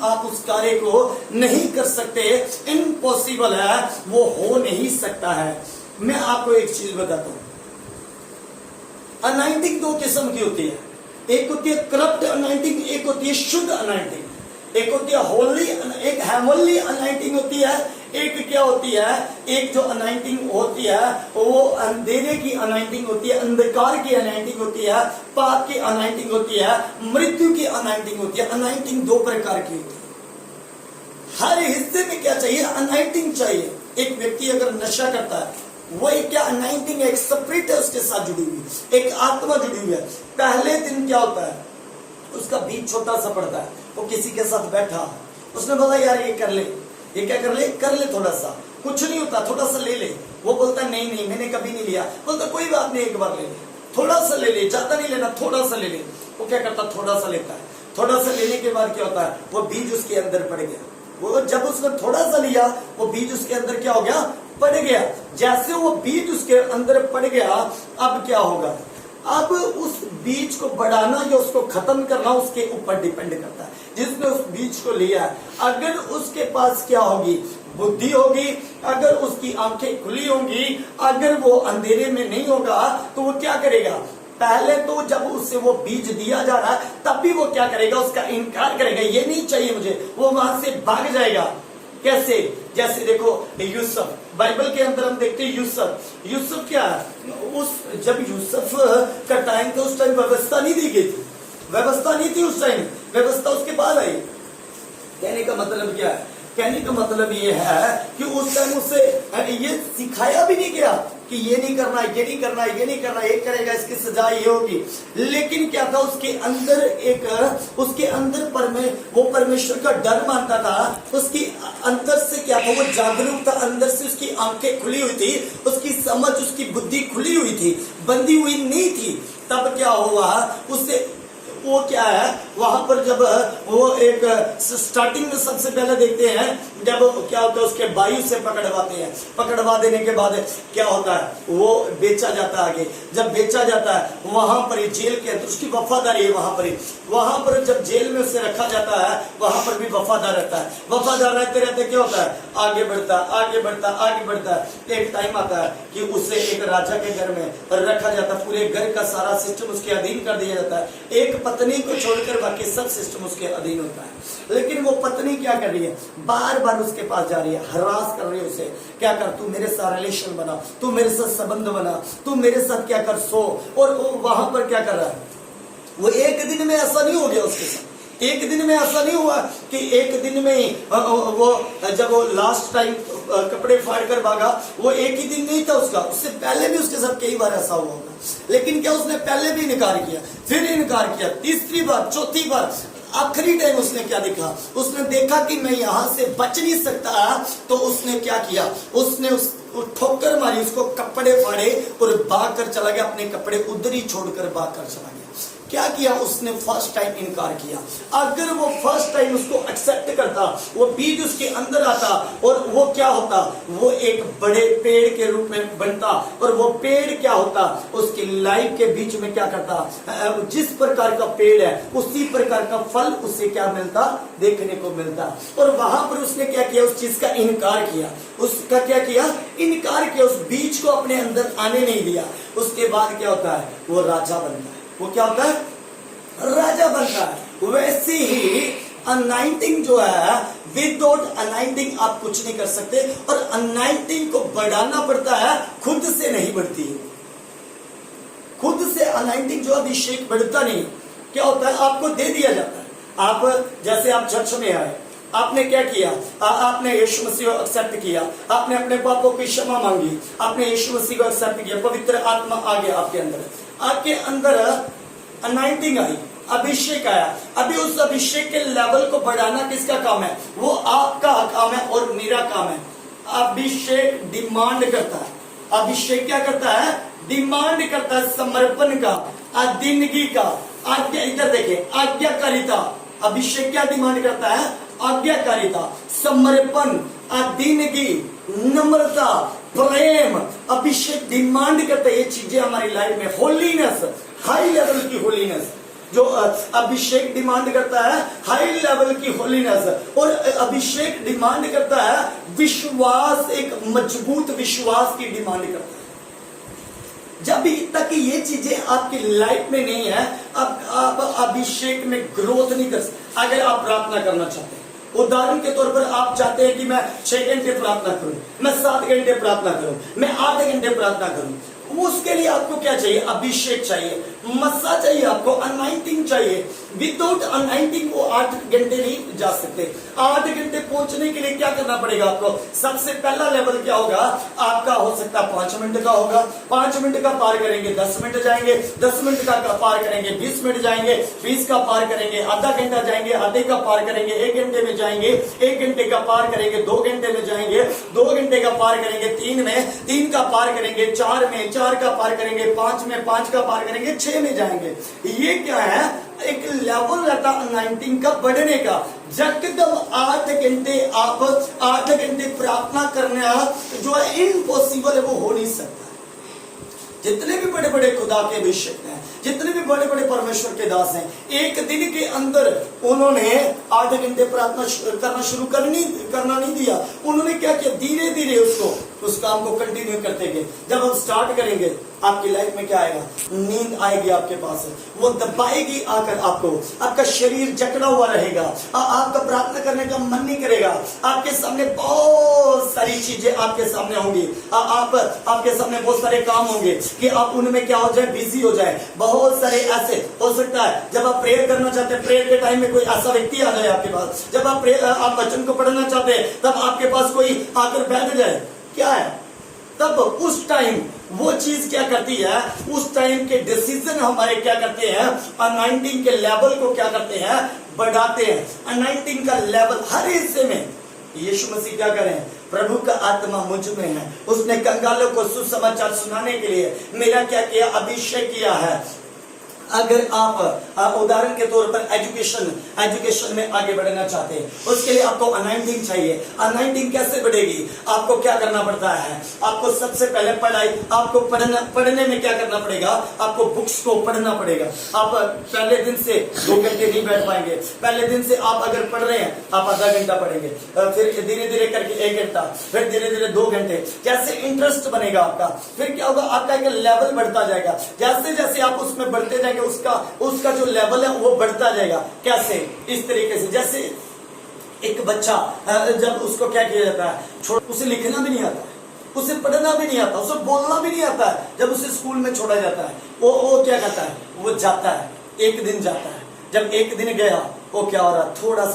आप उस कार्य को नहीं कर सकते, इम्पॉसिबल है, वो हो नहीं सकता है। मैं आपको एक चीज बताता हूं, अनाइंटिंग दो किस्म की होती है, एक होती है करप्ट अनाइंटिंग, एक होती है शुद्ध अनाइंटिंग। एक होती है होली, एक हेवनली अनाइंटिंग होती है, एक क्या होती है, एक जो अनाइंटिंग होती है वो अंधेरे की अनाइंटिंग होती है, अंधकार की अनाइंटिंग होती है, पाप की अनाइंटिंग होती है, मृत्यु की अनाइंटिंग होती है। अनाइंटिंग दो प्रकार की होती है। हर हिस्से में क्या चाहिए, अनाइंटिंग चाहिए। एक व्यक्ति अगर नशा करता है, वो एक क्या अनाइंटिंग, एक स्पिरिट है उसके साथ जुड़ी हुई, एक आत्मा जुड़ी हुई है। पहले दिन क्या होता है, उसका बीज छोटा सा पड़ता है, वो किसी के साथ बैठा, उसने बोला यार ये कर ले, ये क्या कर ले थोड़ा सा, कुछ नहीं होता, थोड़ा सा ले ले। वो बोलता नहीं नहीं मैंने कभी नहीं लिया। बोलता कोई बात नहीं, एक बार ले ले, थोड़ा सा ले ले, ज्यादा नहीं लेना, थोड़ा सा ले ले। वो क्या करता, थोड़ा सा लेता है। थोड़ा सा लेने के बाद क्या होता है, वो बीज उसके अंदर पड़ गया। वो जब उसने थोड़ा सा लिया, वो बीज उसके अंदर क्या हो गया, पड़ गया। जैसे वो बीज उसके अंदर पड़ गया, अब क्या होगा, अब उस बीज को बढ़ाना या उसको खत्म करना उसके ऊपर डिपेंड करता है, जिसने उस बीज को लिया है। अगर उसके पास क्या होगी, बुद्धि होगी, अगर उसकी आंखें खुली होंगी, अगर वो अंधेरे में नहीं होगा, तो वो क्या करेगा, पहले तो जब उससे वो बीज दिया जा रहा है तब भी वो क्या करेगा, उसका इनकार करेगा, ये नहीं चाहिए मुझे, वो वहां से भाग जाएगा। कैसे, जैसे देखो यूसुफ, बाइबल के अंदर हम देखते हैं यूसुफ क्या है, उस जब यूसुफ का टाइम था उस टाइम व्यवस्था नहीं दी गई थी, व्यवस्था नहीं थी उस टाइम, व्यवस्था उसके बाद आई। कहने का मतलब क्या है, कहने का मतलब ये है कि उस टाइम उससे ये सिखाया भी नहीं गया कि ये नहीं करना, ये नहीं करना, ये नहीं करना, ये करेगा इसकी सजा ये होगी। लेकिन क्या था, उसके अंदर उसके अंदर वो परमेश्वर का डर मानता था, उसकी अंदर से क्या था, वो जागरूक था, अंदर से उसकी आंखें खुली हुई थी, उसकी समझ, उसकी बुद्धि खुली हुई थी, बंधी हुई नहीं थी। तब क्या हुआ, उससे वो क्या है, वहां पर जब वो एक स्टार्टिंग में सबसे पहले देखते हैं, जब क्या होता है, उसके भाई से पकड़वाते हैं, पकड़वा देने के बाद क्या होता है, वो बेचा जाता है। आगे जब बेचा जाता है, वहां पर जेल के अंदर उसकी वफादारी है, वहां पर जब जेल में उसे रखा जाता है, वहां पर भी वफादार रहता है। वफादार रहते रहते क्या होता है, आगे बढ़ता आगे बढ़ता आगे बढ़ता है। एक टाइम आता है कि उसे एक राजा के घर में रखा जाता है, पूरे घर का सारा सिस्टम उसके अधीन कर दिया जाता है, एक पत्नी को छोड़कर बाकी सब सिस्टम उसके अधीन होता है। लेकिन वो पत्नी क्या कर रही है, बार बार उसके पास जा रही है, हरास कर रही है उसे, क्या कर, तू मेरे साथ रिलेशन बना, तू मेरे साथ संबंध बना, तू मेरे साथ क्या कर, सो। और वो वहां पर क्या कर रहा है, वो एक दिन में ऐसा नहीं हो गया उसके साथ, एक दिन में ऐसा नहीं हुआ कि एक दिन में ही वो जब वो लास्ट टाइम कपड़े फाड़ कर भागा, वो एक ही दिन नहीं था उसका, उससे पहले भी उसके साथ कई बार ऐसा हुआ होगा। लेकिन क्या, उसने पहले भी इनकार किया, फिर इनकार किया, तीसरी बार, चौथी बार, आखिरी टाइम उसने क्या देखा, उसने देखा कि मैं यहां से बच नहीं सकता, तो उसने क्या किया, उसने ठोकर मारी, उसको कपड़े फाड़े और भाग कर चला गया, अपने कपड़े उधर ही छोड़कर भाग कर चला गया। क्या किया उसने, फर्स्ट टाइम इनकार किया। अगर वो फर्स्ट टाइम उसको एक्सेप्ट करता, वो बीज उसके अंदर आता और वो क्या होता, वो एक बड़े पेड़ के रूप में बनता, और वो पेड़ क्या होता, उसकी लाइफ के बीच में क्या करता, जिस प्रकार का पेड़ है उसी प्रकार का फल उसे क्या मिलता, देखने को मिलता। और वहां पर उसने क्या किया, उस चीज का इनकार किया, उसका क्या किया, इनकार किया, उस बीज को अपने अंदर आने नहीं दिया। उसके बाद क्या होता है, वो राजा बनता है। वो क्या होता है, राजा बनता है। वैसे ही अनाइंटिंग जो है, विदाउट अनाइंटिंग आप कुछ नहीं कर सकते, और अनाइंटिंग को बढ़ाना पड़ता है, खुद से नहीं बढ़ती है। खुद से अनाइंटिंग जो अभिषेक बढ़ता नहीं। क्या होता है, आपको दे दिया जाता है। आप जैसे आप चर्च में आए, आपने क्या किया, आपने यीशु मसीह को एक्सेप्ट किया, आपने अपने पापों की क्षमा मांगी, आपने यीशु मसीह को एक्सेप्ट किया, पवित्र आत्मा आ गया आपके अंदर, आपके अंदर अनाइंटिंग आई, अभिषेक आया। अभी उस अभिषेक के लेवल को बढ़ाना किसका काम है, वो आपका काम है और मेरा काम है। अभिषेक डिमांड करता है, अभिषेक क्या करता है, डिमांड करता है समर्पण का, अधीनगी का, आज्ञा, इधर देखिए, आज्ञाकारिता। अभिषेक क्या डिमांड करता है, आज्ञाकारिता, समर्पण, अधीनगी, नम्रता, प्रेम। अभिषेक डिमांड करता है ये चीजें हमारी लाइफ में। होलीनेस, हाई लेवल की होलीनेस, जो अभिषेक डिमांड करता है हाई लेवल की होलीनेस, और अभिषेक डिमांड करता है विश्वास, एक मजबूत विश्वास की डिमांड करता है। जब तक ये चीजें आपकी लाइफ में नहीं है, आप अभिषेक में ग्रोथ नहीं कर सकते। अगर आप प्रार्थना करना चाहते हैं, उदाहरण के तौर पर आप चाहते हैं कि मैं 6 घंटे प्रार्थना करूं, मैं 7 घंटे प्रार्थना करूं, मैं 8 घंटे प्रार्थना करूं, उसके लिए आपको क्या चाहिए? अभिषेक चाहिए, मस्सा चाहिए, आपको अनाइंटिंग चाहिए। विदाउट अनाइंटिंग वो 8 घंटे नहीं जा सकते। 8 घंटे पहुंचने के लिए क्या करना पड़ेगा आपको? सबसे पहला लेवल क्या होगा आपका? हो सकता है 5 मिनट का होगा, 5 मिनट का पार करेंगे 10 मिनट जाएंगे, 10 मिनट का पार करेंगे 20 मिनट जाएंगे, 20 का पार करेंगे आधा घंटा जाएंगे, आधे का पार करेंगे 1 घंटे में जाएंगे, 1 घंटे का पार करेंगे 2 घंटे में जाएंगे, 2 घंटे का पार करेंगे 3 में, 3 का पार करेंगे 4 में, 4 का पार करेंगे 5 में, 5 का पार करेंगे 6 में जाएंगे। ये क्या है? एक लेवल रहता अनाइंटिंग का बढ़ने का। यकदम 8 घंटे आप 8 घंटे प्रार्थना करना जो है इम्पॉसिबल है, वो हो नहीं सकता। जितने भी बड़े बड़े खुदा के अभिषेक हैं, जितने भी बड़े बड़े परमेश्वर के दास हैं, एक दिन के अंदर उन्होंने 8 घंटे प्रार्थना करना शुरू करना नहीं दिया। उन्होंने क्या किया? धीरे धीरे उस काम को कंटिन्यू करते गए। जब हम स्टार्ट करेंगे, आपकी लाइफ में क्या आएगा? नींद आएगी आपके पास, वो दबाएगी आकर आपको, आपका शरीर जकड़ा हुआ रहेगा, आपका प्रार्थना करने का मन नहीं करेगा। आपके सामने बहुत सारी चीजें आपके सामने होंगी, आपके सामने बहुत सारे काम होंगे कि आप उनमें क्या हो जाए? बिजी हो जाए। बहुत सारे ऐसे हो सकता है जब आप प्रेयर करना चाहते हैं, प्रेयर के टाइम में कोई ऐसा व्यक्ति आ जाए आपके पास। जब आप वचन को पढ़ना चाहते हैं, तब आपके पास कोई आकर बैठ जाए। क्या है? तब उस टाइम वो चीज क्या करती है? उस टाइम के डिसीजन हमारे क्या करते हैं? अनाइंटिंग के लेवल को क्या करते हैं? बढ़ाते हैं। अनाइंटिंग का लेवल हर हिस्से में। यीशु मसीह क्या करें? प्रभु का आत्मा मुझ में है, उसने कंगालों को सुसमाचार सुनाने के लिए मेरा क्या किया? अभिषेक किया है। अगर आप उदाहरण के तौर पर एजुकेशन में आगे बढ़ना चाहते हैं, उसके लिए आपको अनाइंटिंग चाहिए। अनाइंटिंग कैसे बढ़ेगी? आपको क्या करना पड़ता है? आपको सबसे पहले आपको पढ़ने में क्या करना पड़ेगा? आपको बुक्स को पढ़ना पड़ेगा। आप पहले दिन से 2 घंटे नहीं बैठ पाएंगे। पहले दिन से आप अगर पढ़ रहे हैं, आप आधा घंटा पढ़ेंगे, फिर धीरे धीरे करके 1 घंटा, फिर धीरे धीरे 2 घंटे। जैसे इंटरेस्ट बनेगा आपका, फिर क्या होगा? आपका एक लेवल बढ़ता जाएगा। जैसे जैसे आप उसमें बढ़ते जाएंगे, उसका जो लेवल है वो बढ़ता जाएगा। कैसे? इस तरीके से, जैसे एक बच्चा जब उसको क्या किया जाता है? उसे लिखना भी नहीं आता, उसे पढ़ना भी नहीं आता, उसे बोलना भी नहीं आता है। जब उसे स्कूल में छोड़ा जाता है, वो क्या करता है? वो जाता है, 1 दिन जाता है। जब 1 दिन गया, वो क्या हो रहा है? थोड़ा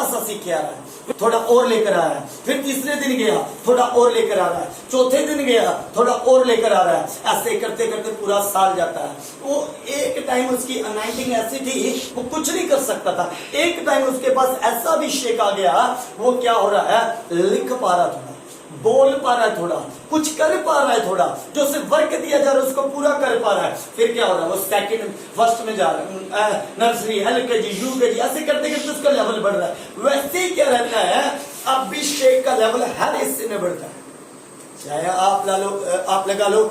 सा सीख के आ रहा है, थोड़ा और लेकर आ रहा है। फिर तीसरे दिन गया, थोड़ा और लेकर आ रहा है। चौथे दिन गया, थोड़ा और लेकर आ रहा है। ऐसे करते करते पूरा साल जाता है। वो एक टाइम उसकी अनाइंटिंग ऐसी थी, वो कुछ नहीं कर सकता था। एक टाइम उसके पास ऐसा अभिषेक आ गया, वो क्या हो रहा है? लिख पा रहा था, बोल पा रहा है, थोड़ा कुछ कर पा रहा है, थोड़ा जो उसे वर्क दिया जा रहा है उसको पूरा कर पा रहा है। फिर क्या हो रहा है? वो फर्स्ट में जा रहा है, नर्सरी, LKG, UKG, ऐसे करते करते उसका लेवल बढ़ रहा है। वैसे ही क्या रहता है? अभिषेक का लेवल हर हिस्से में बढ़ता है। चाहे आप लगा लो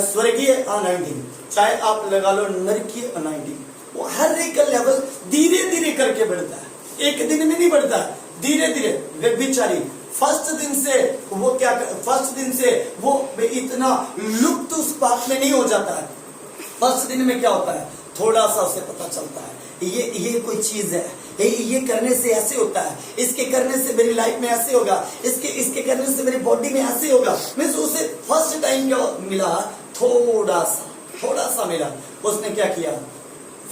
स्वर्गीय अनाइंटिंग, चाहे आप लगा लो नरकीय अनाइंटिंग, वो हर एक का लेवल धीरे धीरे करके बढ़ता है। एक दिन में नहीं बढ़ता है, धीरे धीरे। बेचारी फर्स्ट दिन से वो इतना लुप्त उस बात में नहीं हो जाता है। फर्स्ट दिन में क्या होता है? थोड़ा सा उसे पता चलता है ये कोई चीज है, ये करने से ऐसे होता है, इसके करने से मेरी लाइफ में ऐसे होगा, इसके करने से मेरी बॉडी में ऐसे होगा। मीन्स उसे फर्स्ट टाइम क्या मिला? थोड़ा सा मिला। उसने क्या किया?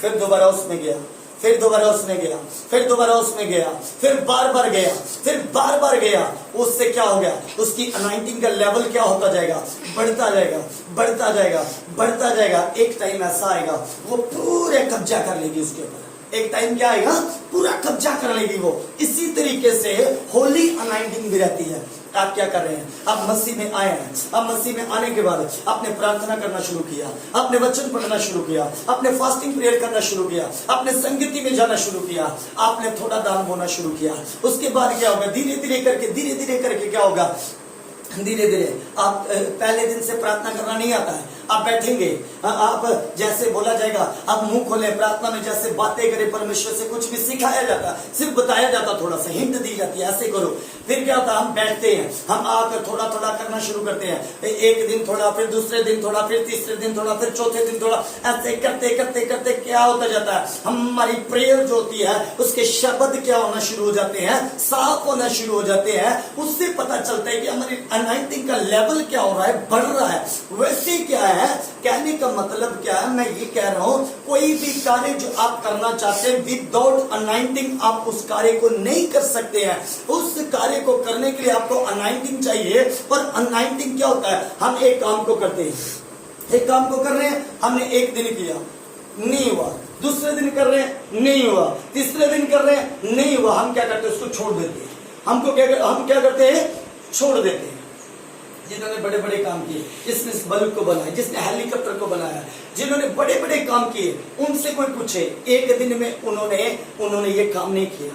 फिर दोबारा उसमें गया, फिर दोबारा उसमें गया, फिर दोबारा उसमें गया, फिर बार बार गया, फिर बार बार गया। उससे क्या हो गया? उसकी अनाइंटिंग का लेवल क्या होता जाएगा? बढ़ता जाएगा, बढ़ता जाएगा, बढ़ता जाएगा। एक टाइम ऐसा आएगा, वो पूरे कब्जा कर लेगी उसके ऊपर। एक टाइम क्या आएगा? पूरा कब्जा कर लेगी वो। इसी तरीके से होली अनाइंटिंग भी रहती है। आप क्या कर रहे हैं? आप मसीह में आए हैं। आप मसीह में आने के बाद आपने प्रार्थना करना शुरू किया, आपने वचन पढ़ना शुरू किया, आपने फास्टिंग प्रेयर करना शुरू किया, आपने संगति में जाना शुरू किया, आपने थोड़ा दान होना शुरू किया। उसके बाद क्या होगा? धीरे धीरे करके क्या होगा? धीरे धीरे आप पहले दिन से प्रार्थना करना नहीं आता है, आप बैठेंगे, आप जैसे बोला जाएगा, आप मुंह खोले प्रार्थना में, जैसे बातें करें परमेश्वर से, कुछ भी सिखाया जाता, सिर्फ बताया जाता, थोड़ा सा हिंट दी जाती है, ऐसे करो। फिर क्या होता है, हम बैठते हैं, हम आकर थोड़ा थोड़ा करना शुरू करते हैं। एक दिन थोड़ा, फिर दूसरे दिन थोड़ा, फिर तीसरे दिन थोड़ा, फिर चौथे दिन थोड़ा, ऐसे करते करते करते क्या होता जाता है, हमारी प्रेयर जो होती है उसके शब्द क्या होना शुरू हो जाते हैं, साफ होना शुरू हो जाते हैं। उससे पता चलता है कि हमारी अनाइंटिंग का लेवल क्या हो रहा है, बढ़ रहा है। वैसे क्या है, कहने का मतलब क्या है, मैं ये कह रहा हूं, कोई भी कार्य जो आप करना चाहते हैं विदाउट अनाइंटिंग आप उस कार्य को नहीं कर सकते हैं। उस कार्य को करने के लिए आपको अनाइंटिंग चाहिए। और अनाइंटिंग क्या होता है, हम एक काम को करते हैं, एक काम को कर रहे हैं, हमने एक दिन किया, नहीं हुआ, दूसरे दिन कर रहे हैं, नहीं हुआ, तीसरे दिन कर रहे हैं, नहीं हुआ, हम क्या करते हैं, उसको छोड़ देते हैं। हम क्या करते हैं, छोड़ देते हैं। जिन्होंने बड़े बड़े काम किए, जिसने इस बल्ब को बनाया, जिसने हेलीकॉप्टर को बनाया, जिन्होंने बड़े बड़े काम किए, उनसे कोई पूछे, एक दिन में उन्होंने ये काम नहीं किया।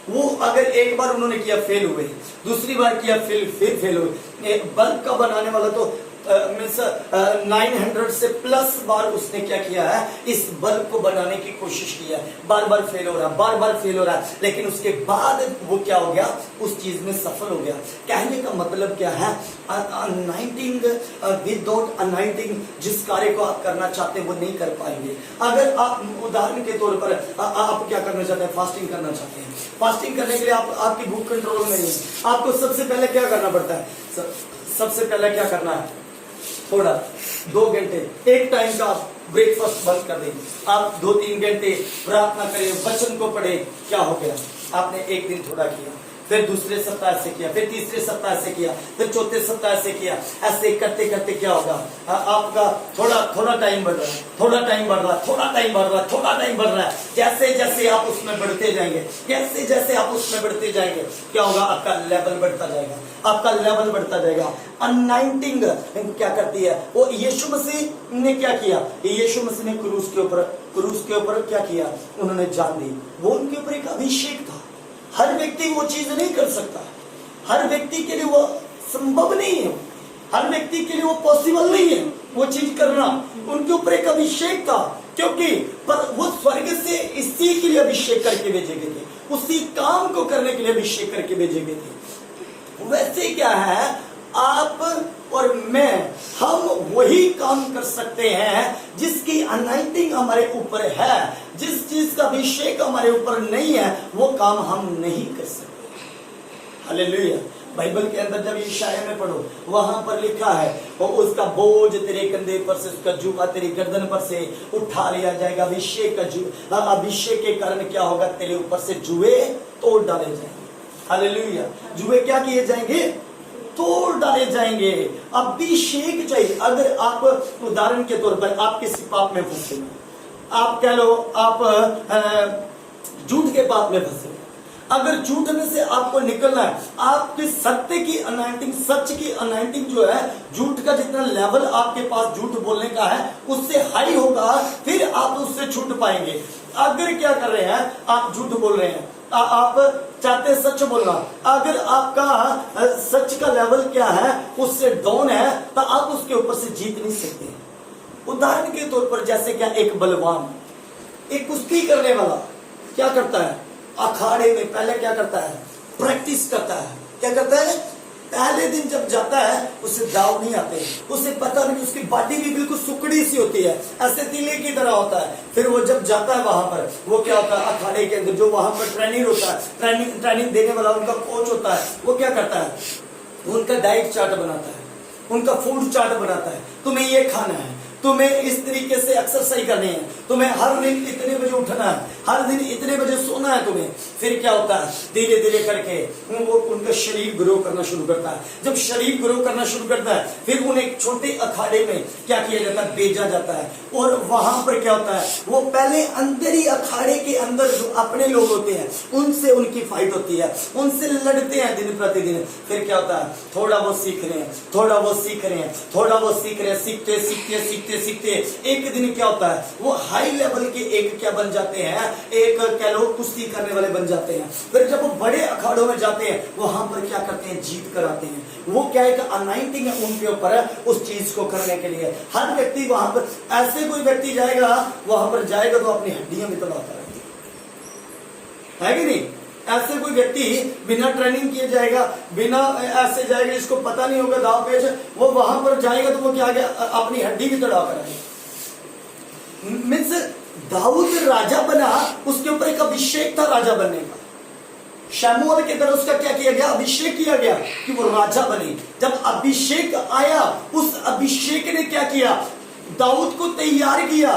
वो अगर एक बार उन्होंने किया, फेल हुए, दूसरी बार किया, फिर फेल हुए। बल्ब का बनाने वाला तो 900 से प्लस बार उसने क्या किया है, इस बल्ब को बनाने की कोशिश की है, बार बार फेल हो रहा है, बार बार फेल हो रहा है, लेकिन उसके बाद वो क्या हो गया, उस चीज में सफल हो गया। कहने का मतलब क्या है, अनाइंटिंग विदाउट अनाइंटिंग जिस कार्य को आप करना चाहते हैं वो नहीं कर पाएंगे। अगर आप उदाहरण के तौर पर आप क्या करना चाहते हैं, फास्टिंग करना चाहते हैं, फास्टिंग करने के लिए आपकी भूख कंट्रोल में नहीं है, आपको सबसे पहले क्या करना पड़ता है, सबसे पहले क्या करना है, थोड़ा 2 घंटे एक टाइम का आप ब्रेकफास्ट बंद कर दें, आप 2-3 घंटे प्रार्थना करें, वचन को पढ़े। क्या हो गया, आपने एक दिन थोड़ा किया, फिर दूसरे सप्ताह से किया, फिर तीसरे सप्ताह से किया, फिर चौथे सप्ताह से किया। ऐसे करते करते क्या होगा, आपका थोड़ा टाइम बढ़ रहा है, थोड़ा टाइम बढ़ रहा है, थोड़ा टाइम बढ़ रहा है, थोड़ा टाइम बढ़ रहा है। जैसे जैसे आप उसमें बढ़ते जाएंगे, जैसे जैसे आप उसमें बढ़ते जाएंगे, क्या होगा, आपका लेवल बढ़ता जाएगा, आपका लेवल बढ़ता जाएगा। अनाइंटिंग क्या करती है, वो यीशु मसीह ने क्या किया, यीशु मसीह ने क्रूस के ऊपर क्या किया, उन्होंने जान दी, वो उनके ऊपर एक अभिषेक था। हर व्यक्ति वो चीज नहीं कर सकता, हर व्यक्ति के लिए वो संभव नहीं है, हर व्यक्ति के लिए वो पॉसिबल नहीं है वो चीज करना। उनके ऊपर एक अभिषेक था, क्योंकि पर वो स्वर्ग से इसी के लिए अभिषेक करके भेजे गए थे, उसी काम को करने के लिए अभिषेक करके भेजे गए थे। वैसे क्या है, आप और मैं, हम वही काम कर सकते हैं जिसकी अनाइंटिंग हमारे ऊपर है। जिस चीज का अभिषेक हमारे ऊपर नहीं है वो काम हम नहीं कर सकते। हालेलुया। बाइबल के अंदर जब यशायाह में पढ़ो, वहां पर लिखा है, और उसका बोझ तेरे कंधे पर से, उसका जुआ तेरी गर्दन पर से उठा लिया जाएगा। अभिषेक का अभिषेक के कारण क्या होगा, तेरे ऊपर से जुए तोड़ डाले जाएंगे। हालेलुया। जुए क्या किए जाएंगे, तोड़ डाले जाएंगे। अभिषेक चाहिए। अगर आप उदाहरण के तौर पर आप किसी पाप में फंसे, आप कह लो आप झूठ के पाप में फंसे, अगर झूठ में से आपको निकलना है, आपके सत्य की अनाइंटिंग, सच की अनाइंटिंग जो है, झूठ का जितना लेवल आपके पास झूठ बोलने का है उससे हाई होगा, फिर आप उससे छूट पाएंगे। अगर क्या कर रहे हैं, आप झूठ बोल रहे हैं, आप चाहते सच बोलना, अगर आपका सच का लेवल क्या है उससे डाउन है, तो आप उसके ऊपर से जीत नहीं सकते। उदाहरण के तौर पर जैसे क्या, एक बलवान, एक कुश्ती करने वाला क्या करता है, अखाड़े में पहले क्या करता है, प्रैक्टिस करता है। क्या करता है, पहले दिन जब जाता है उसे दाव नहीं आते, उसे पता नहीं, उसकी बॉडी भी बिल्कुल सुकड़ी सी होती है, ऐसे तीले की तरह होता है। फिर वो जब जाता है वहां पर, वो क्या होता है, अखाड़े के अंदर जो वहां पर ट्रेनिंग होता है, ट्रेनिंग देने वाला उनका कोच होता है, वो क्या करता है, उनका डाइट चार्ट बनाता है, उनका फूड चार्ट बनाता है। तुम्हें ये खाना है, तुम्हें इस तरीके से एक्सरसाइज करनी है, तुम्हें हर दिन इतने बजे उठना है, हर दिन इतने बजे सोना है तुम्हें। फिर क्या होता है, धीरे धीरे करके वो उनका शरीर ग्रो करना शुरू करता है। जब शरीर ग्रो करना शुरू करता है, फिर उन्हें एक छोटे अखाड़े में क्या किया जाता है, भेजा जाता है। और वहां पर क्या होता है, वो पहले अंदर ही अखाड़े के अंदर जो अपने लोग होते हैं उनसे उनकी फाइट होती है, उनसे लड़ते हैं दिन प्रतिदिन। फिर क्या होता है, थोड़ा वो सीख रहे हैं, थोड़ा वो सीख रहे हैं, थोड़ा वो सीख रहे हैं, सीखते सीखते सीखते सीखते एक दिन क्या होता है, वो हाई लेवल के एक क्या बन जाते हैं, एक कह लो कुश्ती करने वाले बन जाते हैं। फिर जब वो बड़े अखाड़ों में जाते हैं वहां पर क्या करते हैं, जीत कर आते हैं। वो क्या एक अनाइंटिंग है उनके ऊपर उस चीज को करने के लिए। हर व्यक्ति वहां पर, ऐसे कोई व्यक्ति जाएगा वहां पर जाएगा तो अपनी हड्डियां भी तोड़ाता है कि नहीं। ऐसे कोई व्यक्ति बिना ट्रेनिंग किए जाएगा, बिना ऐसे जाएगा जिसको पता नहीं होगा दाव पेच, वो वहां पर जाएगा तो वो क्या गया, अपनी हड्डी भी तोड़ा कर आएगा। मीन्स दाऊद राजा बना, उसके ऊपर एक अभिषेक था राजा बनने का। शमूएल के तरह उसका क्या किया गया, अभिषेक किया गया कि वो राजा बने। जब अभिषेक आया, उस अभिषेक ने क्या किया, दाऊद को तैयार किया